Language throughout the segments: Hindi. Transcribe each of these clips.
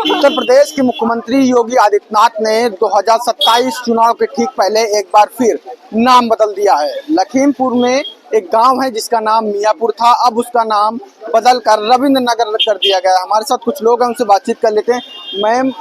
उत्तर प्रदेश के मुख्यमंत्री योगी आदित्यनाथ ने 2027 चुनाव के ठीक पहले एक बार फिर नाम बदल दिया है। लखीमपुर में एक गांव है जिसका नाम मियापुर था, अब उसका नाम बदल कर रविंद्र नगर कर दिया गया है। हमारे साथ कुछ लोग हैं, उनसे बातचीत कर लेते हैं। मैम,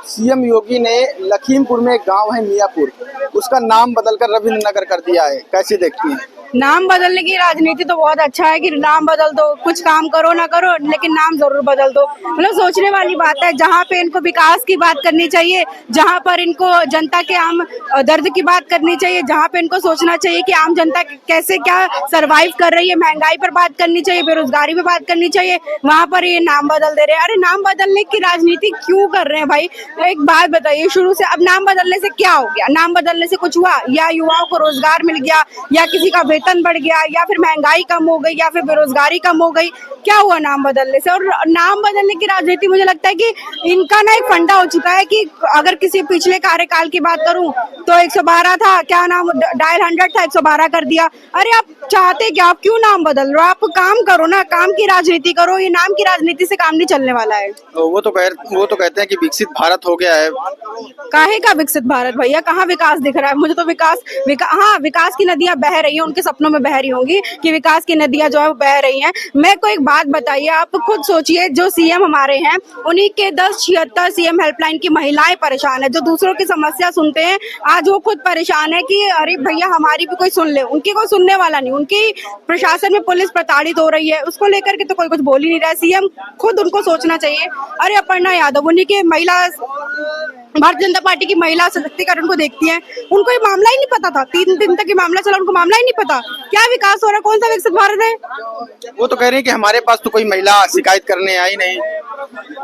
सीएम योगी ने लखीमपुर में एक गांव है मियापुर, उसका नाम बदलकर रविंद्र नगर कर दिया है, कैसे देखती हैं? नाम बदलने की राजनीति तो बहुत अच्छा है कि नाम बदल दो, कुछ काम करो ना करो लेकिन नाम जरूर बदल दो। मतलब सोचने वाली बात है। जहाँ पे इनको विकास की बात करनी चाहिए, जहाँ पर इनको जनता के आम दर्द की बात करनी चाहिए, जहाँ पे इनको सोचना चाहिए कि आम जनता कैसे क्या सरवाइव कर रही है, महंगाई पर बात करनी चाहिए, बेरोजगारी पे बात करनी चाहिए, वहाँ पर ये नाम बदल दे रहे हैं। अरे नाम बदलने की राजनीति क्यों कर रहे हैं भाई? एक बात बताइए, शुरू से अब नाम बदलने से क्या हो गया? नाम बदलने से कुछ हुआ? या युवाओं को रोजगार मिल गया, या किसी का वेतन बढ़ गया, या फिर महंगाई कम हो गई, या फिर बेरोजगारी कम हो गई? क्या हुआ नाम बदलने से? और नाम बदलने की राजनीति मुझे लगता है कि इनका ना एक फंडा हो चुका है कि अगर किसी पिछले कार्यकाल की बात करूं तो 112 था, क्या नाम डायल 100 था, 112 कर दिया। अरे आप चाहते क्या? आप क्यों नाम बदल रहे हो? आप काम करो ना, काम की राजनीति करो। ये नाम की राजनीति से काम नहीं चलने वाला है। वो तो कहते हैं कि विकसित भारत हो गया है। काहे का विकसित भारत भैया? कहाँ विकास दिख रहा है? मुझे तो हाँ, विकास की नदियां बह रही हैं, उनके सपनों में बह रही होंगी कि विकास की नदियां जो है वो बह रही हैं। मैं को एक बात बताइए, आप खुद सोचिए, जो सीएम हमारे हैं उन्हीं के 1076 सीएम हेल्पलाइन की महिलाएं परेशान है, जो दूसरों की समस्या सुनते हैं। आज वो खुद परेशान है कि अरे भैया हमारी भी कोई सुन ले। उनकी कोई सुनने वाला नहीं। उनकी प्रशासन में पुलिस प्रताड़ित हो रही है, उसको लेकर के तो कोई कुछ बोल ही नहीं रहा है। सीएम खुद उनको सोचना चाहिए। अरे अपर्णा यादव, उन्हीं के महिला भारतीय जनता पार्टी की महिला सशक्तिकरण को देखती हैं, उनको ये मामला ही नहीं पता था। 3 दिन तक ये मामला चला, उनको मामला ही नहीं पता क्या विकास हो रहा है, कौन सा विकसित भारत है। वो तो कह रहे हैं कि हमारे पास तो कोई महिला शिकायत करने आई नहीं।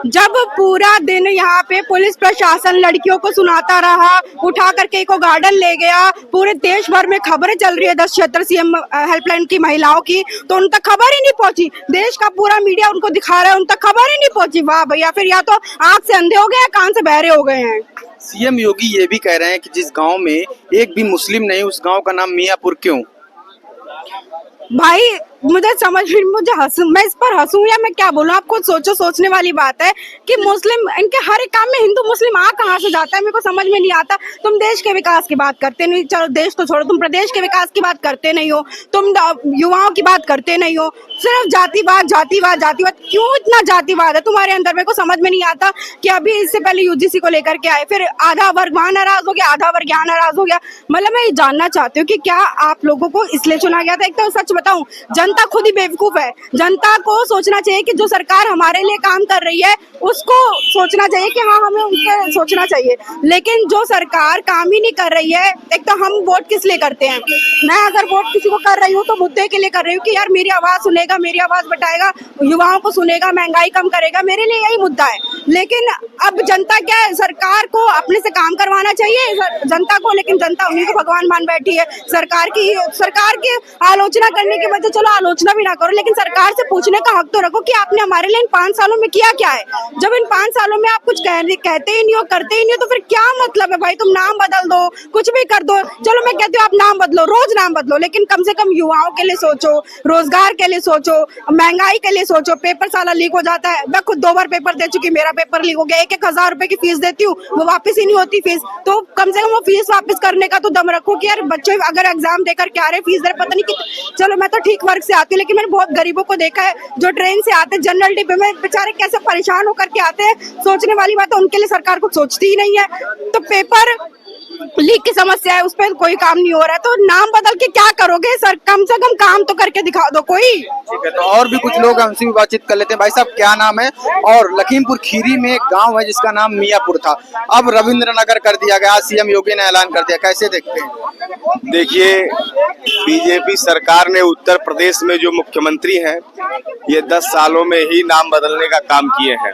जब पूरा दिन यहाँ पे पुलिस प्रशासन लड़कियों को सुनाता रहा, उठा करके को गार्डन ले गया, पूरे देश भर में खबरें चल रही है 1076 सीएम हेल्पलाइन की महिलाओं की, तो उन तक खबर ही नहीं पहुंची। देश का पूरा मीडिया उनको दिखा रहा है, उन तक खबर ही नहीं पहुंची। वाह भैया, फिर या तो आंख से अंधे हो गए, कान से बहरे हो गए हैं। सीएम योगी ये भी कह रहे हैं कि जिस गांव में एक भी मुस्लिम नहीं, उस गांव का नाम मियापुर क्यों? भाई मुझे मैं इस पर हंसूं या मैं क्या बोलूं? आप खुद सोचो। सोचने वाली बात है कि मुस्लिम, इनके हर एक काम में हिंदू मुस्लिम आ कहां से जाता है, मेरे को समझ में नहीं आता। तुम देश के विकास की बात करते नहीं, चलो देश तो छोड़ो, तुम प्रदेश के विकास की बात करते नहीं हो, तुम युवाओं की बात करते नहीं हो, सिर्फ जातिवाद जातिवाद जातिवाद। क्यों इतना जातिवाद है तुम्हारे अंदर? मेरे को समझ में नहीं आता कि अभी इससे पहले यूजीसी को लेकर के आए, फिर आधा वर्ग वहां नाराज हो गया, आधा वर्ग यहाँ नाराज हो गया। मतलब मैं ये जानना चाहती हूँ कि क्या आप लोगों को इसलिए चुना गया था? एक तो सच बताऊं, जनता खुद ही बेवकूफ है। जनता को सोचना चाहिए कि जो सरकार हमारे लिए काम कर रही है उसको सोचना चाहिए कि हाँ हमें उनका सोचना चाहिए, लेकिन जो सरकार काम ही नहीं कर रही है। एक तो हम वोट किस लिए करते हैं? मैं अगर वोट किसी को कर रही हूँ तो मुद्दे के लिए कर रही हूँ कि यार मेरी आवाज सुनेगा, मेरी आवाज बताएगा, युवाओं को सुनेगा, महंगाई कम करेगा, मेरे लिए यही मुद्दा है। लेकिन अब जनता क्या है, सरकार को अपने से काम करवाना चाहिए जनता को, लेकिन जनता उन्हीं को भगवान मान बैठी है। सरकार की आलोचना करने के बजाय, चलो आलोचना भी ना करो, लेकिन सरकार से पूछने का हक तो रखो कि आपने हमारे लिए इन 5 सालों में किया क्या है। जब इन 5 सालों में आप कुछ कहते ही नहीं हो, करते ही नहीं हो, तो फिर क्या मतलब है भाई? तुम नाम बदल दो, कुछ भी कर दो। चलो मैं कहती हूँ आप नाम बदलो, रोज नाम बदलो, लेकिन कम से कम युवाओं के लिए सोचो, रोजगार के लिए सोचो, महंगाई के लिए सोचो। पेपर साला लीक हो जाता है, मैं खुद 2 बार पेपर दे चुकी, मेरा पेपर लीक हो गया। 1,000 रुपए की फीस देती हूँ, वो वापस ही नहीं होती फीस। तो कम से कम वो फीस वापस करने का तो दम रखो कि यार बच्चे अगर एग्जाम देकर के आ रहे, फीस दे पता नहीं कितनी। चलो मैं तो ठीक वर्ग से आती हूँ, लेकिन मैंने बहुत गरीबों को देखा है जो ट्रेन से आते, जनरल डिब्बे में, बेचारे कैसे परेशान होकर के आते हैं। सोचने वाली बात है, उनके लिए सरकार कुछ सोचती ही नहीं है। तो पेपर लीक की समस्या है, उस पर कोई काम नहीं हो रहा है, तो नाम बदल के क्या करोगे सर? कम से कम काम तो करके दिखा दो कोई। ठीक है, तो और भी कुछ लोग हमसे भी बातचीत कर लेते हैं। भाई साहब, क्या नाम है? और लखीमपुर खीरी में एक गांव है जिसका नाम मियापुर था, अब रविंद्र नगर कर दिया गया, सीएम योगी ने ऐलान कर दिया, कैसे देखते हैं? देखिए, बीजेपी सरकार ने उत्तर प्रदेश में जो मुख्यमंत्री हैं, ये 10 सालों में ही नाम बदलने का काम किए हैं,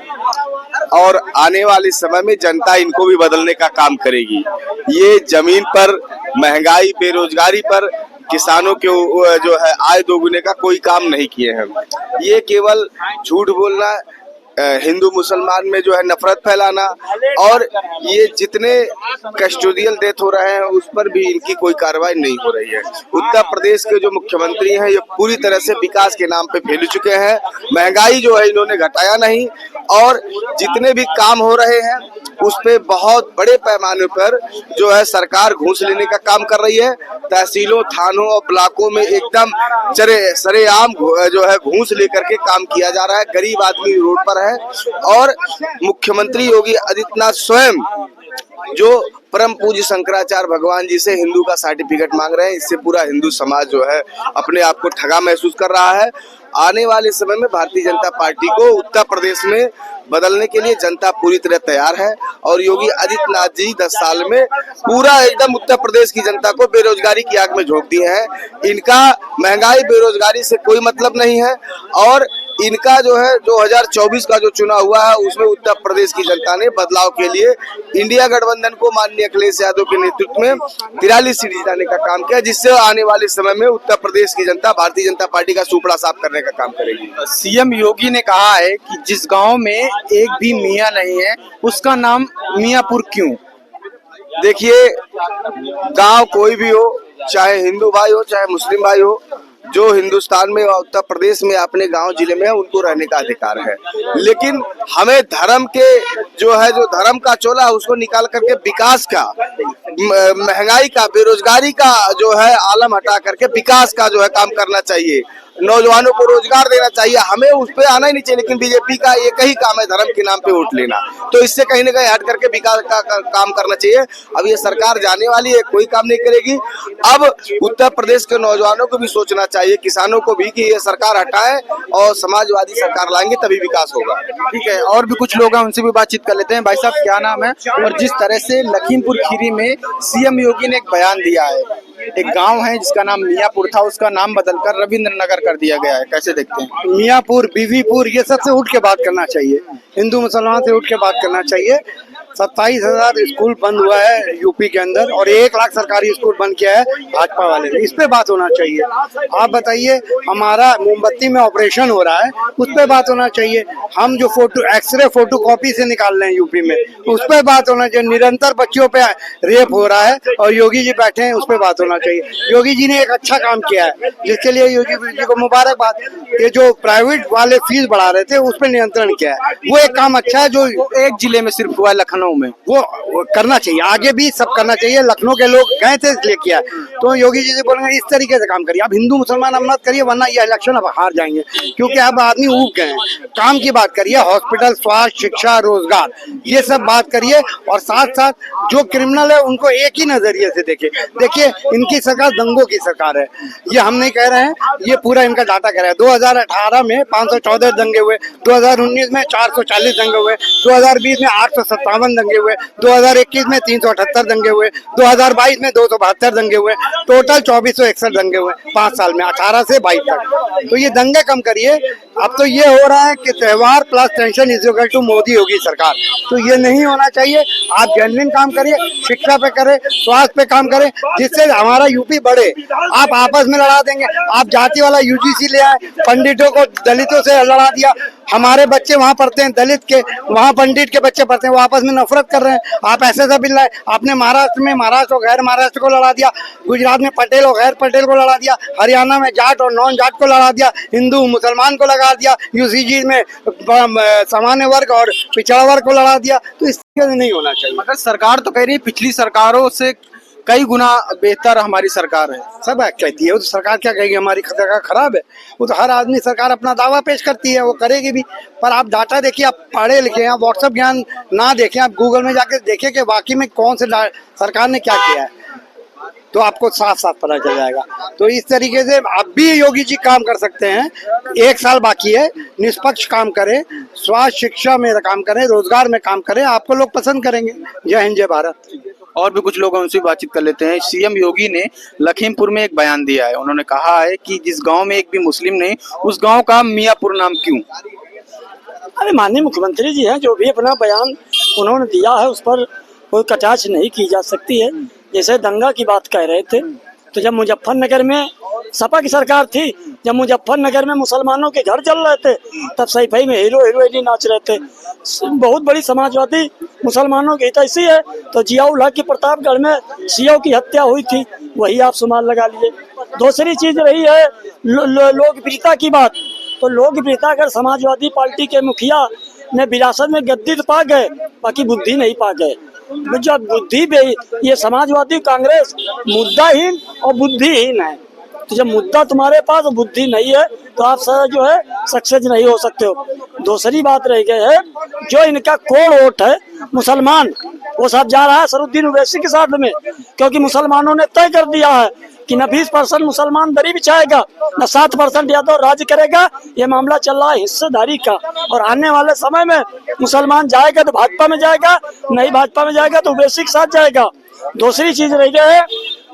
और आने वाले समय में जनता इनको भी बदलने का काम करेगी। ये जमीन पर महंगाई, बेरोजगारी पर, किसानों के जो है आय दोगुने का कोई काम नहीं किए हैं। ये केवल झूठ बोलना हिंदू मुसलमान में जो है नफरत फैलाना, और ये जितने कस्टोडियल डेथ हो रहे हैं उस पर भी इनकी कोई कार्रवाई नहीं हो रही है। उत्तर प्रदेश के जो मुख्यमंत्री हैं ये पूरी तरह से विकास के नाम पे फैल चुके हैं। महंगाई जो है इन्होंने घटाया नहीं, और जितने भी काम हो रहे हैं उस पे बहुत बड़े पैमाने पर जो है सरकार घूस लेने का काम कर रही है। तहसीलों, थानों और ब्लॉकों में एकदम सरेआम जो है घूस लेकर के काम किया जा रहा है। गरीब आदमी रोड पर है, और मुख्यमंत्री योगी आदित्यनाथ स्वयं जो परम पूज्य शंकराचार्य भगवान जी से हिंदू का सर्टिफिकेट मांग रहे हैं। इससे पूरा हिंदू समाज जो है अपने आप को ठगा महसूस कर रहा है। आने वाले समय में भारतीय जनता पार्टी को उत्तर प्रदेश में बदलने के लिए जनता पूरी तरह तैयार है, और योगी आदित्यनाथ जी 10 साल में पूरा एकदम उत्तर प्रदेश की जनता को बेरोजगारी की आग में झोंक दिए हैं। इनका महंगाई बेरोजगारी से कोई मतलब नहीं है, और इनका जो है 2024 का जो चुनाव हुआ है उसमें उत्तर प्रदेश की जनता ने बदलाव के लिए इंडिया गठबंधन को माननीय अखिलेश यादव के नेतृत्व में 43 सीट जिताने का काम किया, जिससे आने वाले समय में उत्तर प्रदेश की जनता भारतीय जनता पार्टी का सुपड़ा साफ करने का काम करेगी। सीएम योगी ने कहा है कि जिस गांव में एक भी मियां नहीं है उसका नाम मियाँपुर क्यों? देखिए, गांव कोई भी हो, चाहे हिंदू भाई हो चाहे मुस्लिम भाई हो, जो हिंदुस्तान में और उत्तर प्रदेश में अपने गांव जिले में है उनको रहने का अधिकार है। लेकिन हमें धर्म के जो धर्म का चोला है उसको निकाल करके विकास का, महंगाई का, बेरोजगारी का जो है आलम हटा करके विकास का जो है काम करना चाहिए। नौजवानों को रोजगार देना चाहिए। हमें उस पे आना ही नहीं चाहिए, लेकिन बीजेपी का एक ही काम है धर्म के नाम पे वोट लेना। तो इससे कहीं ना कहीं हट करके विकास का काम करना चाहिए। अब ये सरकार जाने वाली है, कोई काम नहीं करेगी। अब उत्तर प्रदेश के नौजवानों को भी सोचना चाहिए, किसानों को भी, कि ये सरकार हटाए और समाजवादी सरकार लाएंगे तभी विकास होगा। ठीक है, और भी कुछ लोग हैं उनसे भी बातचीत कर लेते हैं। भाई साहब, क्या नाम है? और जिस तरह से लखीमपुर खीरी में सीएम योगी ने एक बयान दिया है, एक गांव है जिसका नाम मियाँपुर था उसका नाम बदलकर रविंद्र नगर कर दिया गया है, कैसे देखते हैं? मियाँपुर, बीवीपुर, ये सबसे उठ के बात करना चाहिए। हिंदू मुसलमान से उठ के बात करना चाहिए। 27,000 स्कूल बंद हुआ है यूपी के अंदर, और 1 लाख सरकारी स्कूल बंद किया है भाजपा वाले ने। इस पे बात होना चाहिए। आप बताइए, हमारा मोमबत्ती में ऑपरेशन हो रहा है, उस पे बात होना चाहिए। हम जो एक्सरे फोटो कॉपी से निकाल रहे हैं यूपी में, उस पे बात होना चाहिए। निरंतर बच्चियों पे रेप हो रहा है और योगी जी बैठे हैं, उस पे बात होना चाहिए। योगी जी ने एक अच्छा काम किया है, जिसके लिए योगी जी को मुबारकबाद। ये जो प्राइवेट वाले फीस बढ़ा रहे थे उस पर नियंत्रण किया है, वो एक काम अच्छा है जो एक जिले में सिर्फ हुआ है, लखनऊ में। वो करना चाहिए, आगे भी सब करना चाहिए। लखनऊ के लोग गए थे इसलिए किया। तो योगी जी से बोलेंगे इस तरीके से काम करिए। अब हिंदू मुसलमान अब मत करिए, वरना ये इलेक्शन अब हार जाएंगे, क्योंकि अब आदमी ऊब गए हैं। काम की बात करिए, हॉस्पिटल, स्वास्थ्य, शिक्षा, रोजगार, ये सब बात करिए। और साथ साथ जो क्रिमिनल है उनको एक ही नजरिए से देखिए। इनकी सरकार दंगों की सरकार है, ये हम नहीं कह रहे हैं, ये पूरा इनका डाटा कह रहा है। 2018 में 514 दंगे हुए, 2019 में 440 दंगे हुए, 2020 में 857 दंगे हुए, 2021 में 378 दंगे हुए, 2022 में 272 दंगे हुए, टोटल 2461 दंगे हुए 5 साल में, 18 से 22 तक। तो ये दंगे कम करिए। अब तो ये हो रहा है कि त्योहार plus tension is equal to Modi Yogi सरकार, तो ये नहीं होना चाहिए। आप जेन्युइन काम करिए, शिक्षा पे करें, स्वास्थ्य पे काम करें, जिससे हमारा यूपी बढ़े। आप आपस में लड़ा देंगे, आप जाति वाला यूजीसी ले आए, पंडितों को दलितों से लड़ा दिया। हमारे बच्चे वहाँ पढ़ते हैं, दलित के वहाँ पंडित के बच्चे पढ़ते हैं, वो आपस में नफरत कर रहे हैं। आप ऐसे सब बिल लाए। आपने महाराष्ट्र में महाराष्ट्र और गैर महाराष्ट्र को लड़ा दिया, गुजरात में पटेल और गैर पटेल को लड़ा दिया, हरियाणा में जाट और नॉन जाट को लड़ा दिया, हिंदू मुसलमान को लगा दिया, यूसीजी में सामान्य वर्ग और पिछड़ा वर्ग को लड़ा दिया। तो इस तरह से नहीं होना चाहिए। मगर सरकार तो कह रही है पिछली सरकारों से कई गुना बेहतर हमारी सरकार है। सब कहती है, वो तो सरकार क्या कहेगी हमारी सरकार खराब है? वो तो हर आदमी सरकार अपना दावा पेश करती है, वो करेगी भी। पर आप डाटा देखिए, आप पढ़े लिखे हैं, आप व्हाट्सएप ज्ञान ना देखें, आप गूगल में जाके देखें कि वाकई में कौन से सरकार ने क्या किया है, तो आपको साफ साफ पता चल जाएगा। तो इस तरीके से अब भी योगी जी काम कर सकते हैं। 1 साल बाकी है, निष्पक्ष काम करें, स्वास्थ्य शिक्षा में काम करें, रोजगार में काम करें, आपको लोग पसंद करेंगे। जय हिंद, जय भारत। और भी कुछ लोग हैं उनसे बातचीत कर लेते हैं। सीएम योगी ने लखीमपुर में एक बयान दिया है, उन्होंने कहा है कि जिस गांव में एक भी मुस्लिम नहीं उस गांव का मियाँपुर नाम क्यों? अरे माननीय मुख्यमंत्री जी हैं, जो भी अपना बयान उन्होंने दिया है उस पर कोई कटाक्ष नहीं की जा सकती है। जैसे दंगा की बात कह रहे थे, तो जब मुजफ्फरनगर में सपा की सरकार थी, जब मुजफ्फरनगर में मुसलमानों के घर जल रहे थे, तब सैफई में हीरो हीरोइनी नाच रहे थे। बहुत बड़ी समाजवादी मुसलमानों की हितैषी है। तो जियाउल हक की प्रतापगढ़ में शियों की हत्या हुई थी, वही आप शुमार लगा लिए। दूसरी चीज रही है लोकप्रियता की बात। तो लोकप्रियता अगर समाजवादी पार्टी के मुखिया ने विरासत में गद्दी तो पा गए, बाकी बुद्धि नहीं पा गए। जब बुद्धि पे ये समाजवादी कांग्रेस मुद्दाहीन और बुद्धिहीन है। तो जब मुद्दा तुम्हारे पास और बुद्धि नहीं है तो आप सर जो है सक्सेस नहीं हो सकते हो। दूसरी बात रह गई है, जो इनका कोर वोट है मुसलमान, वो सब जा रहा है सरुद्दीन ओवैसी के साथ में, क्योंकि मुसलमानों ने तय कर दिया है कि न 20% मुसलमान दरी बिछाएगा, न 7% यादव राज्य करेगा। ये मामला चल रहा है हिस्सेदारी का, और आने वाले समय में मुसलमान जाएगा तो भाजपा में जाएगा, नहीं भाजपा में जाएगा तो ओवैसी के साथ जाएगा। दूसरी चीज रह गई है,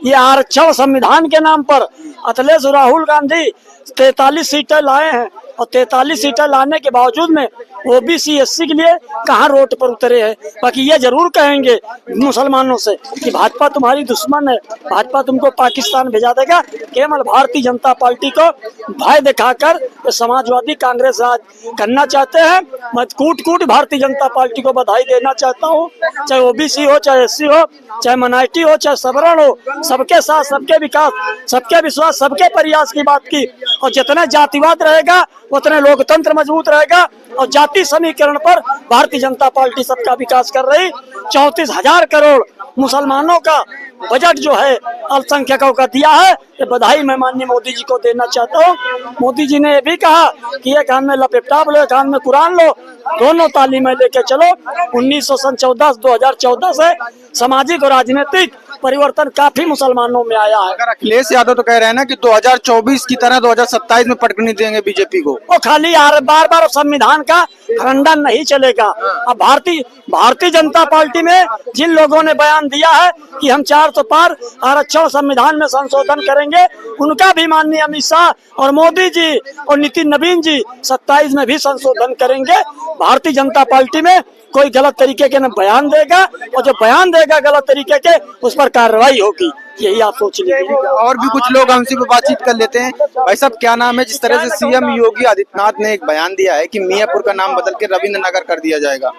ये आरक्षण संविधान के नाम पर अखिलेश राहुल गांधी 43 सीटें लाए हैं, और 43 सीटें लाने के बावजूद में ओबीसी एससी के लिए कहाँ रोड पर उतरे हैं। बाकी ये जरूर कहेंगे मुसलमानों से कि भाजपा तुम्हारी दुश्मन है, भाजपा तुमको पाकिस्तान भेजा देगा। केवल भारतीय जनता पार्टी को भय दिखाकर तो समाजवादी कांग्रेस राज करना चाहते हैं। मैं कूट कूट भारतीय जनता पार्टी को बधाई देना चाहता हूँ, चाहे ओबीसी हो, चाहे एससी हो, चाहे माइनॉरिटी हो, चाहे सवर्ण हो, सबके साथ सबके विकास, सबके विश्वास, सबके प्रयास की बात की। और जितना जातिवाद रहेगा उतने लोकतंत्र मजबूत रहेगा। और जाति समीकरण पर भारतीय जनता पार्टी सबका विकास कर रही। 34,000 करोड़ मुसलमानों का बजट जो है अल्पसंख्यकों का दिया है, ये बधाई मैं माननीय मोदी जी को देना चाहता हूँ। मोदी जी ने ये भी कहा कि एक हाथ में लैपटॉप लो, एक हाथ में कुरान लो, दोनों तालीमें लेके चलो। 1914 से सामाजिक और राजनीतिक परिवर्तन काफी मुसलमानों में आया है। अगर अखिलेश यादव तो कह रहे हैं ना कि 2024 की तरह 2027 में पटकनी देंगे बीजेपी को। वो खाली बार बार संविधान का खंडन नहीं चलेगा। अब भारतीय जनता पार्टी में जिन लोगों ने बयान दिया है कि हम 400 पार आरक्षण संविधान में संशोधन करेंगे, उनका भी माननीय अमित शाह और मोदी जी और नितिन नवीन जी 27 में भी संशोधन करेंगे। भारतीय जनता पार्टी में कोई गलत तरीके के न बयान देगा, और जो बयान देगा गलत तरीके के उस पर कार्रवाई होगी। यही आप सोच लीजिए। और भी कुछ लोग हमसे भी बातचीत कर लेते हैं। भाई साहब क्या नाम है? जिस तरह से सीएम योगी आदित्यनाथ ने एक बयान दिया है कि मियापुर का नाम बदल के रविंद्र नगर कर दिया जाएगा,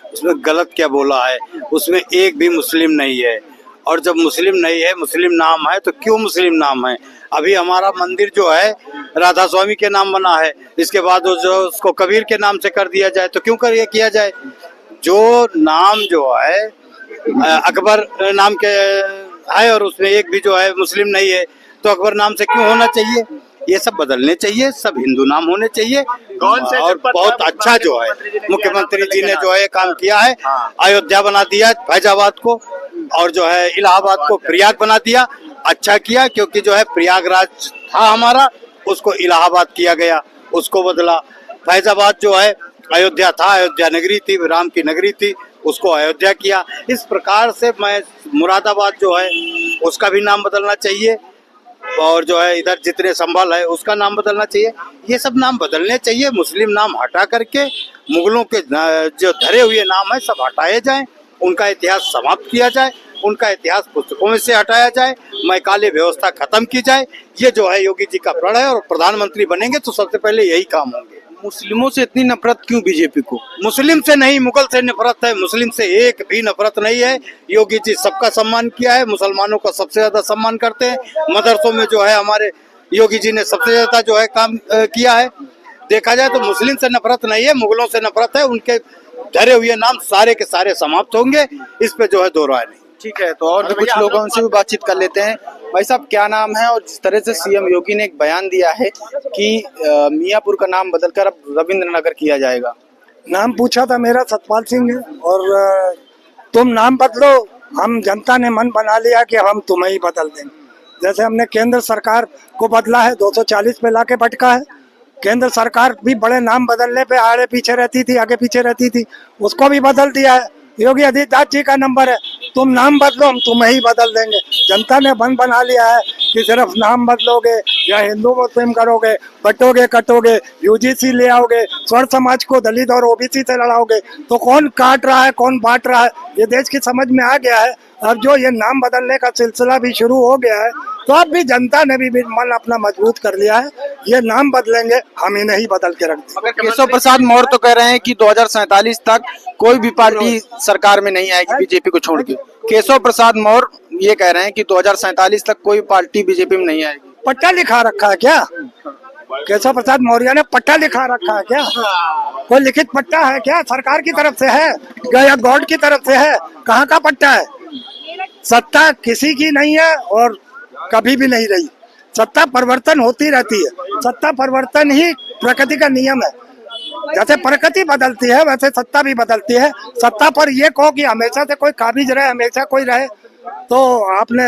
उसमें गलत क्या बोला है? उसमें एक भी मुस्लिम नहीं है, और जब मुस्लिम नहीं है, मुस्लिम नाम है, तो क्यों मुस्लिम नाम है? अभी हमारा मंदिर जो है राधा स्वामी के नाम बना है, इसके बाद जो उसको कबीर के नाम से कर दिया जाए, तो क्यों कर किया जाए? जो नाम जो है अकबर नाम के है और उसमें एक भी जो है मुस्लिम नहीं है, तो अकबर नाम से क्यों होना चाहिए? ये सब बदलने चाहिए, सब हिंदू नाम होने चाहिए। और बहुत अच्छा जो है मुख्यमंत्री जी ने जो है काम किया है। अयोध्या बना दिया फैजाबाद को, और जो है इलाहाबाद को प्रयाग बना दिया। अच्छा किया, क्योंकि जो है प्रयागराज था हमारा, उसको इलाहाबाद किया गया, उसको बदला। फैजाबाद जो है अयोध्या था, अयोध्या नगरी थी, राम की नगरी थी, उसको अयोध्या किया। इस प्रकार से मैं मुरादाबाद जो है उसका भी नाम बदलना चाहिए, और जो है इधर जितने संभल है उसका नाम बदलना चाहिए। ये सब नाम बदलने चाहिए। मुस्लिम नाम हटा करके मुगलों के जो धरे हुए नाम है सब हटाए जाएं, उनका इतिहास समाप्त किया जाए, उनका इतिहास पुस्तकों में से हटाया जाए, मैकाले व्यवस्था खत्म की जाए। ये जो है योगी जी का प्रण है, और प्रधानमंत्री बनेंगे तो सबसे पहले यही काम होंगे। मुस्लिमों से इतनी नफरत क्यों बीजेपी को? मुस्लिम से नहीं, मुगल से नफरत है, मुस्लिम से एक भी नफरत नहीं है। योगी जी सबका सम्मान किया है, मुसलमानों का सबसे ज्यादा सम्मान करते हैं। मदरसों में जो है हमारे योगी जी ने सबसे ज्यादा जो है काम किया है। देखा जाए तो मुस्लिम से नफरत नहीं है, मुगलों से नफरत है। उनके धरे हुए नाम सारे के सारे समाप्त होंगे, इस पे जो है दो राय नहीं। ठीक है, तो और भी कुछ लोगों से भी बातचीत कर लेते हैं। भाई साहब क्या नाम है? और जिस तरह से सीएम योगी ने एक बयान दिया है कि मियापुर का नाम बदलकर अब रविंद्र नगर किया जाएगा। नाम पूछा था मेरा सतपाल सिंह है, और तुम नाम बदलो, हम जनता ने मन बना लिया कि हम तुम्हें ही बदल देंगे। जैसे हमने केंद्र सरकार को बदला है, 240 पे लाके पटका है। केंद्र सरकार भी बड़े नाम बदलने पे आगे पीछे रहती थी, आगे पीछे रहती थी, उसको भी बदल दिया है। योगी आदित्यनाथ जी का नंबर है, तुम नाम बदलो, हम तुम्हें ही बदल देंगे। जनता ने मन बना लिया है कि सिर्फ नाम बदलोगे या हिंदू मुस्लिम करोगे, बटोगे कटोगे, यूजीसी ले आओगे, स्वर्ण समाज को दलित और ओबीसी से लड़ाओगे, तो कौन काट रहा है कौन बांट रहा है ये देश की समझ में आ गया है। अब जो ये नाम बदलने का सिलसिला भी शुरू हो गया है, तो अब भी जनता ने भी मन अपना मजबूत कर लिया है, ये नाम बदलेंगे, हम इन्हें ही बदल के रख देंगे। मगर केशव प्रसाद मौर्य तो कह रहे हैं कि 2047 तक कोई भी पार्टी सरकार में नहीं आएगी बीजेपी को छोड़ के। केशव प्रसाद मौर्य ये कह रहे हैं कि 2047 तक कोई पार्टी बीजेपी में नहीं आएगी। पट्टा लिखा रखा है क्या? केशव प्रसाद मौर्य ने पट्टा लिखा रखा है क्या? कोई लिखित पट्टा है क्या? सरकार की तरफ से है या गॉड की तरफ से है? कहाँ का पट्टा है? सत्ता किसी की नहीं है और कभी भी नहीं रही। सत्ता परिवर्तन होती रहती है, सत्ता परिवर्तन ही प्रकृति का नियम है। जैसे प्रकृति बदलती है वैसे सत्ता भी बदलती है। सत्ता पर ये कहो कि हमेशा से कोई काबिज रहे, हमेशा कोई रहे, तो आपने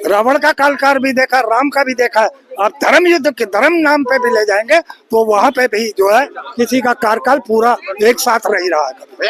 रावण का कालकार भी देखा, राम का भी देखा। आप धर्म युद्ध के धर्म नाम पे भी ले जाएंगे तो वहां पे भी जो है किसी का कार्यकाल पूरा एक साथ नहीं रहा है।